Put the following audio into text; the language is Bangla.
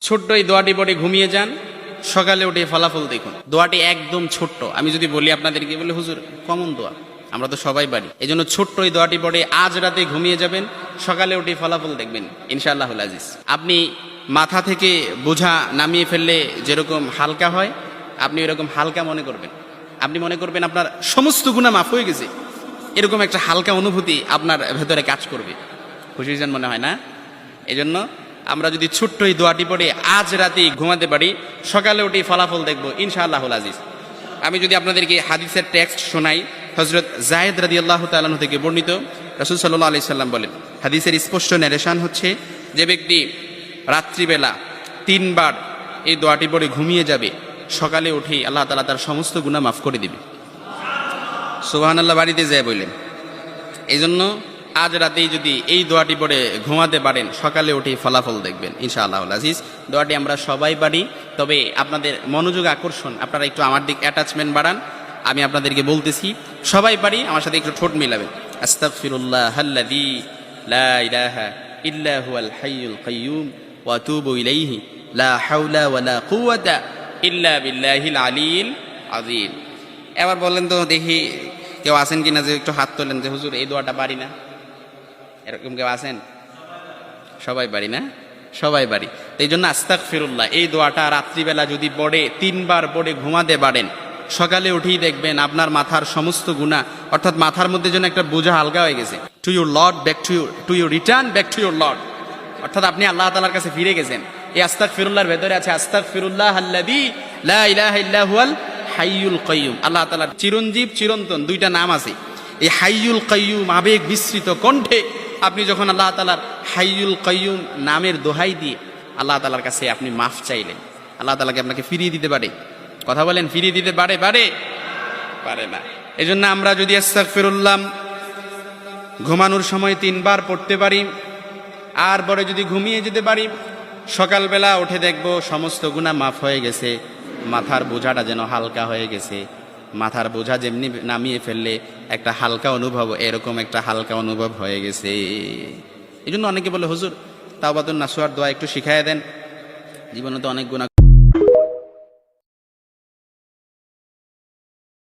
ছোট্ট এই দোয়াটি পড়ে ঘুমিয়ে যান, সকালে উঠে ফলাফল দেখুন। দোয়াটি একদম ছোট্ট, আমি যদি বলি আপনাদেরকে, বলে হুজুর কমন দোয়া, আমরা তো সবাই পারি। এই জন্য ছোট্ট এই দোয়াটি পড়ে আজ রাতে ঘুমিয়ে যাবেন, সকালে উঠে ফলাফল দেখবেন ইনশাআল্লাহুল আজিজ। আপনি মাথা থেকে বোঝা নামিয়ে ফেললে যেরকম হালকা হয়, আপনি এরকম হালকা মনে করবেন। আপনি মনে করবেন আপনার সমস্ত গুনাহ মাফ হয়ে গেছে, এরকম একটা হালকা অনুভূতি আপনার ভেতরে কাজ করবে। খুশি যেন মনে হয় না? এই জন্য আমরা যদি ছোট্ট এই দোয়াটি পড়ে আজ রাতে ঘুমাতে পারি, সকালে উঠে ফলাফল দেখবো ইনশাআল্লাহুল আজিজ। আমি যদি আপনাদেরকে হাদিসের টেক্সট শোনাই, হযরত যায়েদ রাদিয়াল্লাহু তাআলা আনহু থেকে বর্ণিত, রাসূল সাল্লাল্লাহু আলাইহি সাল্লাম বলেন, হাদিসের স্পষ্ট ন্যারেশন হচ্ছে, যে ব্যক্তি রাত্রিবেলা 3 বার এই দোয়াটি পড়ে ঘুমিয়ে যাবে, সকালে উঠে আল্লাহ তাআলা তার সমস্ত গুনাহ মাফ করে দিবে। সুবহানাল্লাহ বাড়িতে যায় বললেন। এই জন্য আজ রাতেই যদি এই দোয়াটি পড়ে ঘুমাতে পারেন, সকালে উঠে ফলাফল দেখবেন ইনশাআল্লাহুল আজিজ। দোয়াটি আমরা সবাই পারি, তবে আপনাদের মনোযোগ আকর্ষণ, আপনারা একটু আমার দিক অ্যাটাচমেন্ট বাড়ান। আমি আপনাদেরকে বলতেছি, সবাই পারি, আমার সাথে একটু ঠোঁট মিলাবেন। আস্তাগফিরুল্লাহাল্লাযী লা ইলাহা ইল্লা হুয়াল হাইয়ুল কাইয়্যুম ওয়া আতুবু ইলাইহি লা হাওলা ওয়ালা কুওয়াতা ইল্লা বিল্লাহিল আলিয়্যিল আযীম। এবার বলেন তো দেখি, কেউ আছেন কিনা যে একটু হাত তোলেন যে হুজুর এই দোয়াটা পারি না? এরকম কেউ আছেন? সবাই পারি না? সবাই পারি। এই জন্য আস্তাগফিরুল্লাহ এই দোয়াটা রাত্রিবেলা যদি পড়ে 3 বার পড়ে ঘুমাতে পারেন, সকালে উঠেই দেখবেন আপনার মাথার সমস্ত গুনাহ, অর্থাৎ মাথার মধ্যে যেন একটা বোঝা হালকা হয়ে গেছে। To your Lord back to your return back to your Lord, অর্থাৎ আপনি আল্লাহ তাআলার কাছে ফিরে গেছেন। এই আস্তাগফিরুল্লাহর ভেতরে আছে আস্তাগফিরুল্লাহাল্লাযী লা ইলাহা ইল্লা হুয়াল হাইয়ুল কাইয়্যুম। আল্লাহ তাআলার চিরঞ্জীব চিরন্তন দুইটা নাম আছে। এই হাইয়ুল কাইয়্যুম আবেগ মিশ্রিত কণ্ঠে আপনি যখন আল্লাহ তাআলার হাইয়ুল কাইয়্যুম নামের দোহাই দিয়ে আল্লাহ তাআলার কাছে আপনি মাফ চাইলেন, আল্লাহ তাআলাকে আপনাকে ফিরিয়ে দিতে পারে। কথা বলেন, ফিরিয়ে দিতে পারে? পারে না। এই জন্য আমরা যদি আস্তাগফিরুল্লাহ ঘুমানোর সময় 3 বার পড়তে পারি, আর পরে যদি ঘুমিয়ে যেতে পারি, সকালবেলা উঠে দেখব সমস্ত গুনাহ মাফ হয়ে গেছে, মাথার বোঝাটা যেন হালকা হয়ে গেছে। মাথার বোঝা যেমনি নামিয়ে ফেললে একটা হালকা অনুভব, এরকম একটা হালকা অনুভব হয়ে গেছে। এই জন্য অনেকে বলে হুজুর তাওবাতুন নাসুহার দোয়া একটু শিখাইয়া দেন, জীবনে তো অনেক গুনাহ